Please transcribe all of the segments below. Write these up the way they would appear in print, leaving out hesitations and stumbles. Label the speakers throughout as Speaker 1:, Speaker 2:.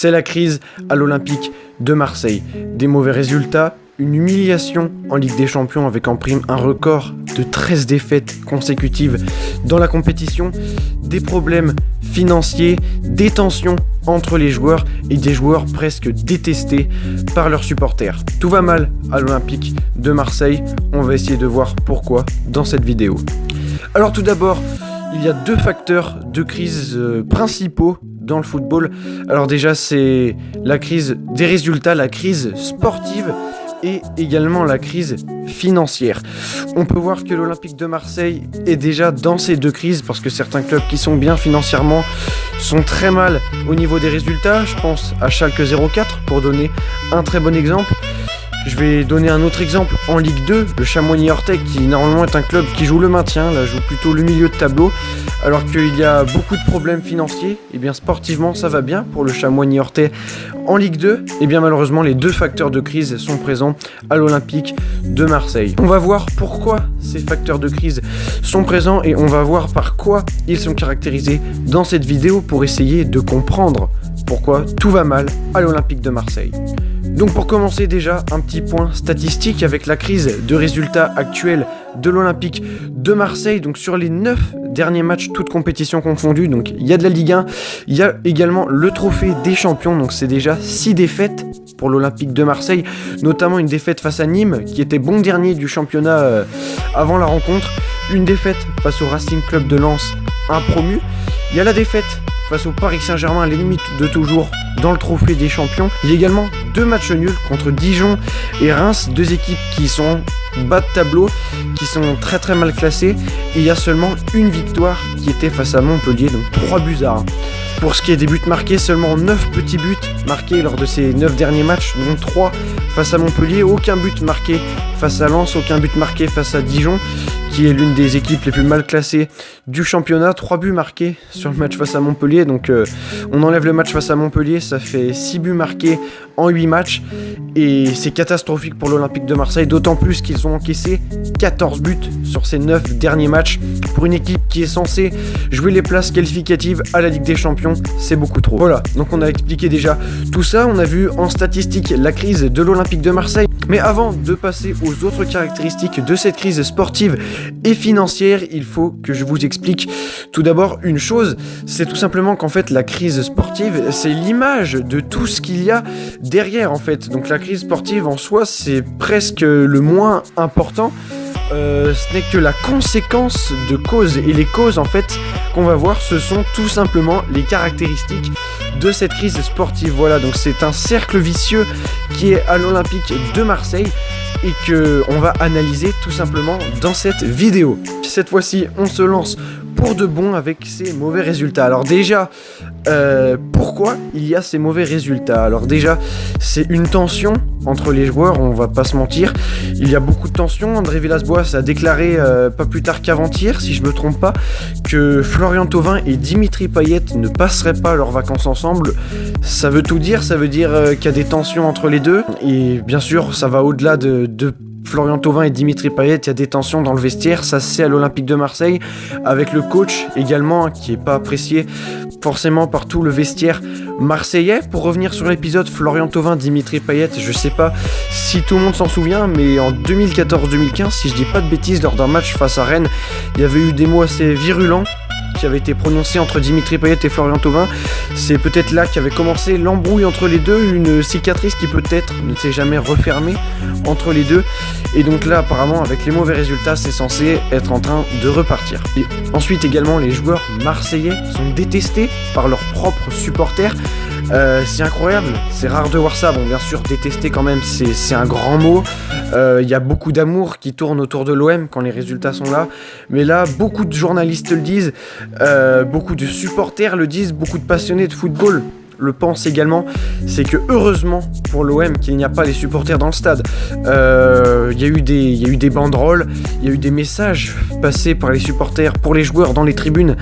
Speaker 1: c'est la crise à l'Olympique de Marseille. Des mauvais résultats, une humiliation en Ligue des Champions avec en prime un record de 13 défaites consécutives dans la compétition, des problèmes financiers, des tensions entre les joueurs et des joueurs presque détestés par leurs supporters. Tout va mal à l'Olympique de Marseille, on va essayer de voir pourquoi dans cette vidéo. Alors tout d'abord, il y a deux facteurs de crise principaux dans le football. Alors déjà, c'est la crise des résultats, la crise sportive et également la crise financière. On peut voir que l'Olympique de Marseille est déjà dans ces deux crises parce que certains clubs qui sont bien financièrement sont très mal au niveau des résultats. Je pense à Schalke 04 pour donner un très bon exemple. Je vais donner un autre exemple en Ligue 2, le Chamois Niortais qui normalement est un club qui joue le maintien, là joue plutôt le milieu de tableau, alors qu'il y a beaucoup de problèmes financiers. Et bien sportivement ça va bien pour le Chamois Niortais en Ligue 2. Et bien malheureusement les deux facteurs de crise sont présents à l'Olympique de Marseille. On va voir pourquoi ces facteurs de crise sont présents et on va voir par quoi ils sont caractérisés dans cette vidéo pour essayer de comprendre pourquoi tout va mal à l'Olympique de Marseille. Donc pour commencer déjà, un petit point statistique avec la crise de résultats actuels de l'Olympique de Marseille. Donc sur les 9 derniers matchs, toutes compétitions confondues, donc il y a de la Ligue 1, il y a également le trophée des champions, donc c'est déjà 6 défaites pour l'Olympique de Marseille, notamment une défaite face à Nîmes, qui était bon dernier du championnat avant la rencontre, une défaite face au Racing Club de Lens, un promu, il y a la défaite face au Paris Saint-Germain, les limites de toujours dans le trophée des champions. Il y a également 2 matchs nuls contre Dijon et Reims, 2 équipes qui sont bas de tableau, qui sont très très mal classées. Et il y a seulement une victoire qui était face à Montpellier, donc 3 buts à 1. Pour ce qui est des buts marqués, seulement 9 petits buts marqués lors de ces 9 derniers matchs, dont 3 face à Montpellier, aucun but marqué face à Lens, aucun but marqué face à Dijon, qui est l'une des équipes les plus mal classées du championnat. 3 buts marqués sur le match face à Montpellier, donc on enlève le match face à Montpellier, ça fait 6 buts marqués en 8 matchs, et c'est catastrophique pour l'Olympique de Marseille, d'autant plus qu'ils ont encaissé 14 buts sur ces 9 derniers matchs. Pour une équipe qui est censée jouer les places qualificatives à la Ligue des Champions, c'est beaucoup trop. Voilà, donc on a expliqué déjà tout ça, on a vu en statistique la crise de l'Olympique de Marseille. Mais avant de passer aux autres caractéristiques de cette crise sportive et financière, il faut que je vous explique tout d'abord une chose, c'est tout simplement qu'en fait la crise sportive, c'est l'image de tout ce qu'il y a derrière en fait. Donc la crise sportive en soi, c'est presque le moins important. Ce n'est que la conséquence de causes, et les causes en fait qu'on va voir, ce sont tout simplement les caractéristiques de cette crise sportive. Voilà, donc c'est un cercle vicieux qui est à l'Olympique de Marseille et que on va analyser tout simplement dans cette vidéo. Cette fois-ci, on se lance pour de bon avec ces mauvais résultats. Alors déjà, pourquoi il y a ces mauvais résultats? Alors déjà, c'est une tension entre les joueurs, on va pas se mentir. Il y a beaucoup de tensions. André Villas-Boas a déclaré pas plus tard qu'avant-hier, si je me trompe pas, que Florian Thauvin et Dimitri Payet ne passeraient pas leurs vacances ensemble. Ça veut tout dire, ça veut dire qu'il y a des tensions entre les deux. Et bien sûr, ça va au-delà de Florian Thauvin et Dimitri Payet, il y a des tensions dans le vestiaire, ça c'est à l'Olympique de Marseille, avec le coach également, qui n'est pas apprécié forcément par tout le vestiaire marseillais. Pour revenir sur l'épisode Florian Thauvin, Dimitri Payet, je sais pas si tout le monde s'en souvient, mais en 2014-2015, si je dis pas de bêtises, lors d'un match face à Rennes, il y avait eu des mots assez virulents qui avait été prononcé entre Dimitri Payet et Florian Thauvin. C'est peut-être là qu'avait commencé l'embrouille entre les deux, une cicatrice qui peut-être ne s'est jamais refermée entre les deux. Et donc là, apparemment, avec les mauvais résultats, c'est censé être en train de repartir. Et ensuite également, les joueurs marseillais sont détestés par leurs propres supporters. C'est incroyable, c'est rare de voir ça. Bon, bien sûr, détester quand même, c'est un grand mot. Il y a beaucoup d'amour qui tourne autour de l'OM quand les résultats sont là. Mais là, beaucoup de journalistes le disent, beaucoup de supporters le disent, beaucoup de passionnés de football le pensent également. C'est que heureusement pour l'OM qu'il n'y a pas les supporters dans le stade. Il y a eu des banderoles, il y a eu des messages passés par les supporters pour les joueurs dans les tribunes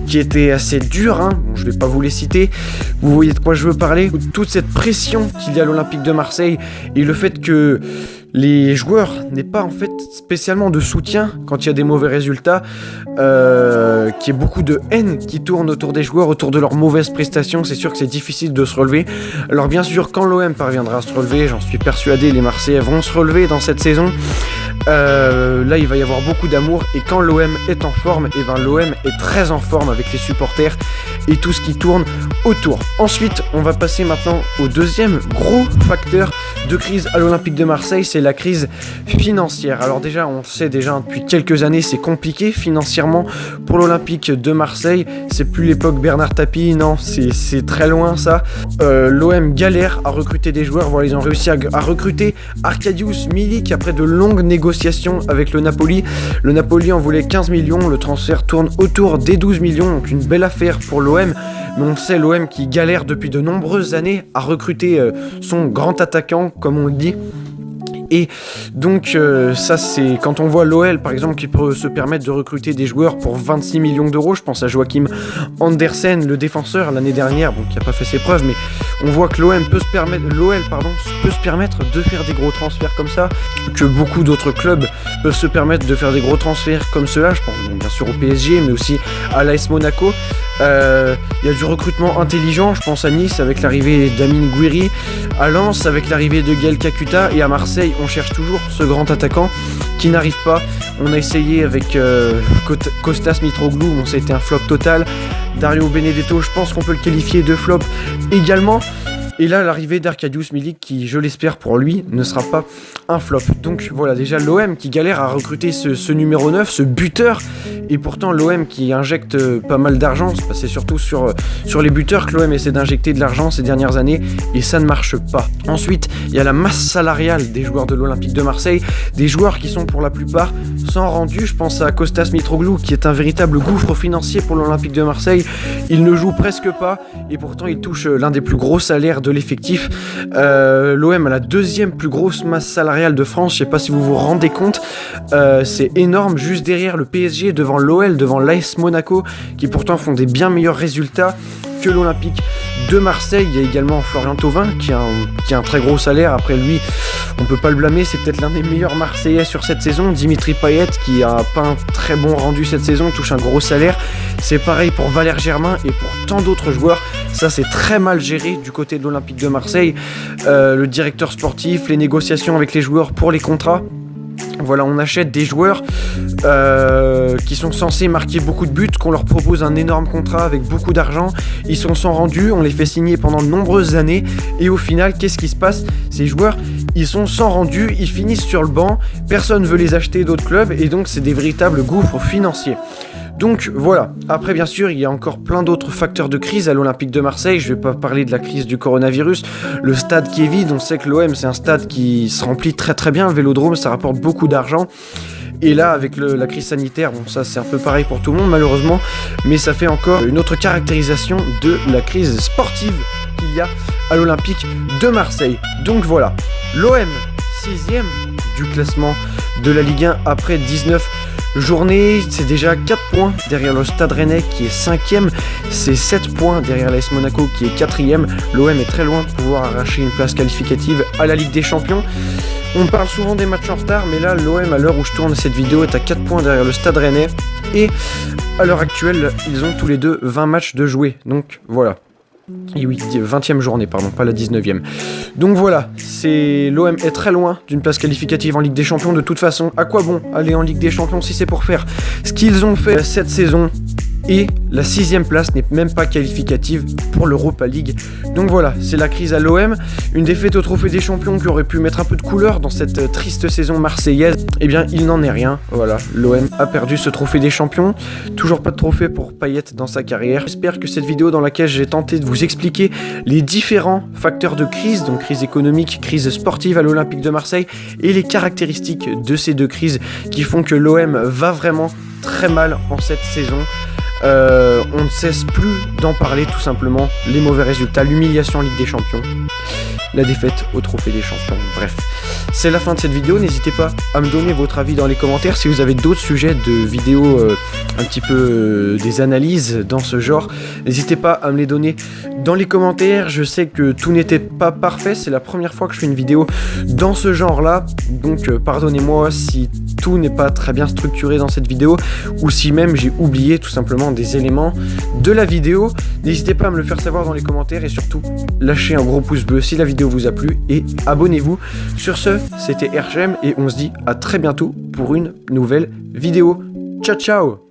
Speaker 1: qui étaient assez durs, hein. Bon, je vais pas vous les citer, vous voyez de quoi je veux parler. Toute cette pression qu'il y a à l'Olympique de Marseille et le fait que les joueurs n'aient pas en fait spécialement de soutien quand il y a des mauvais résultats, qu'il y ait beaucoup de haine qui tourne autour des joueurs, autour de leurs mauvaises prestations. C'est sûr que c'est difficile de se relever. Alors bien sûr, quand l'OM parviendra à se relever, j'en suis persuadé, les Marseillais vont se relever dans cette saison. Là il va y avoir beaucoup d'amour, et quand l'OM est en forme, et ben l'OM est très en forme avec les supporters et tout ce qui tourne autour. Ensuite, on va passer maintenant au deuxième gros facteur de crise à l'Olympique de Marseille, c'est la crise financière. Alors déjà, on sait déjà depuis quelques années, c'est compliqué financièrement pour l'Olympique de Marseille. C'est plus l'époque Bernard Tapie, non, c'est très loin ça. L'OM galère à recruter des joueurs. Voilà, ils ont réussi à recruter Arkadiusz Milik après de longues négociations avec le Napoli. Le Napoli en voulait 15 millions, le transfert tourne autour des 12 millions, donc une belle affaire pour l'OM. Mais on sait l'OM qui galère depuis de nombreuses années à recruter son grand attaquant, comme on le dit. Et donc ça c'est quand on voit l'OL par exemple qui peut se permettre de recruter des joueurs pour 26 millions d'euros. Je pense à Joachim Andersen, le défenseur l'année dernière, bon, qui n'a pas fait ses preuves, mais on voit que l'OL peut se permettre de faire des gros transferts comme ça, que beaucoup d'autres clubs peuvent se permettre de faire des gros transferts comme cela. Je pense bon, bien sûr au PSG, mais aussi à l'AS Monaco. Il y a du recrutement intelligent, je pense à Nice avec l'arrivée d'Amine Gouiri, à Lens avec l'arrivée de Gaël Kakuta, et à Marseille on cherche toujours ce grand attaquant qui n'arrive pas. On a essayé avec Kostas Mitroglou, bon, ça a été un flop total. Dario Benedetto, je pense qu'on peut le qualifier de flop également. Et là, l'arrivée d'Arkadiusz Milik, qui, je l'espère pour lui, ne sera pas un flop. Donc voilà, déjà l'OM qui galère à recruter ce numéro 9, ce buteur. Et pourtant, l'OM qui injecte pas mal d'argent, c'est surtout sur les buteurs que l'OM essaie d'injecter de l'argent ces dernières années. Et ça ne marche pas. Ensuite, il y a la masse salariale des joueurs de l'Olympique de Marseille. Des joueurs qui sont pour la plupart sans rendu. Je pense à Kostas Mitroglou, qui est un véritable gouffre financier pour l'Olympique de Marseille. Il ne joue presque pas. Et pourtant, il touche l'un des plus gros salaires de l'effectif. L'OM a la deuxième plus grosse masse salariale de France, je sais pas si vous vous rendez compte, c'est énorme, juste derrière le PSG, devant l'OL, devant l'AS Monaco, qui pourtant font des bien meilleurs résultats que l'Olympique de Marseille. Il y a également Florian Thauvin qui a un très gros salaire. Après lui, on peut pas le blâmer, c'est peut-être l'un des meilleurs Marseillais sur cette saison. Dimitri Payet qui a pas un très bon rendu cette saison, touche un gros salaire. C'est pareil pour Valère Germain et pour tant d'autres joueurs. Ça c'est très mal géré du côté de l'Olympique de Marseille. Le directeur sportif, les négociations avec les joueurs pour les contrats. Voilà, on achète des joueurs qui sont censés marquer beaucoup de buts, qu'on leur propose un énorme contrat avec beaucoup d'argent. Ils sont sans rendu, on les fait signer pendant de nombreuses années, et au final, qu'est-ce qui se passe? Ces joueurs, ils sont sans rendu, ils finissent sur le banc, personne ne veut les acheter d'autres clubs, et donc c'est des véritables gouffres financiers. Donc voilà, après bien sûr il y a encore plein d'autres facteurs de crise à l'Olympique de Marseille. Je vais pas parler de la crise du coronavirus, le stade qui est vide, on sait que l'OM c'est un stade qui se remplit très très bien, le Vélodrome ça rapporte beaucoup d'argent. Et là avec la crise sanitaire, bon ça c'est un peu pareil pour tout le monde malheureusement, mais ça fait encore une autre caractérisation de la crise sportive qu'il y a à l'Olympique de Marseille. Donc voilà, l'OM 6ème du classement de la Ligue 1 après 19 journée, c'est déjà 4 points derrière le Stade Rennais qui est 5ème, c'est 7 points derrière l'AS Monaco qui est 4ème. L'OM est très loin de pouvoir arracher une place qualificative à la Ligue des Champions. On parle souvent des matchs en retard, mais là l'OM à l'heure où je tourne cette vidéo est à 4 points derrière le Stade Rennais, et à l'heure actuelle ils ont tous les deux 20 matchs de jouer, donc voilà. Et oui, 20e journée, pardon, pas la 19e. Donc voilà, l'OM est très loin d'une place qualificative en Ligue des Champions. De toute façon, à quoi bon aller en Ligue des Champions si c'est pour faire ce qu'ils ont fait cette saison? Et la 6ème place n'est même pas qualificative pour l'Europa League. Donc voilà, c'est la crise à l'OM. Une défaite au Trophée des Champions qui aurait pu mettre un peu de couleur dans cette triste saison marseillaise. Eh bien, il n'en est rien. Voilà, l'OM a perdu ce Trophée des Champions. Toujours pas de trophée pour Payet dans sa carrière. J'espère que cette vidéo dans laquelle j'ai tenté de vous expliquer les différents facteurs de crise, donc crise économique, crise sportive à l'Olympique de Marseille, et les caractéristiques de ces deux crises qui font que l'OM va vraiment très mal en cette saison. On ne cesse plus d'en parler tout simplement. Les mauvais résultats, l'humiliation en Ligue des Champions, la défaite au Trophée des Champions, bref. C'est la fin de cette vidéo, n'hésitez pas à me donner votre avis dans les commentaires. Si vous avez d'autres sujets de vidéos, un petit peu des analyses dans ce genre, n'hésitez pas à me les donner dans les commentaires. Je sais que tout n'était pas parfait, c'est la première fois que je fais une vidéo dans ce genre-là, donc pardonnez-moi si tout n'est pas très bien structuré dans cette vidéo, ou si même j'ai oublié tout simplement des éléments de la vidéo. N'hésitez pas à me le faire savoir dans les commentaires, et surtout, lâchez un gros pouce bleu si la vidéo vous a plu, et abonnez-vous. Sur ce, c'était RGM, et on se dit à très bientôt pour une nouvelle vidéo. Ciao ciao!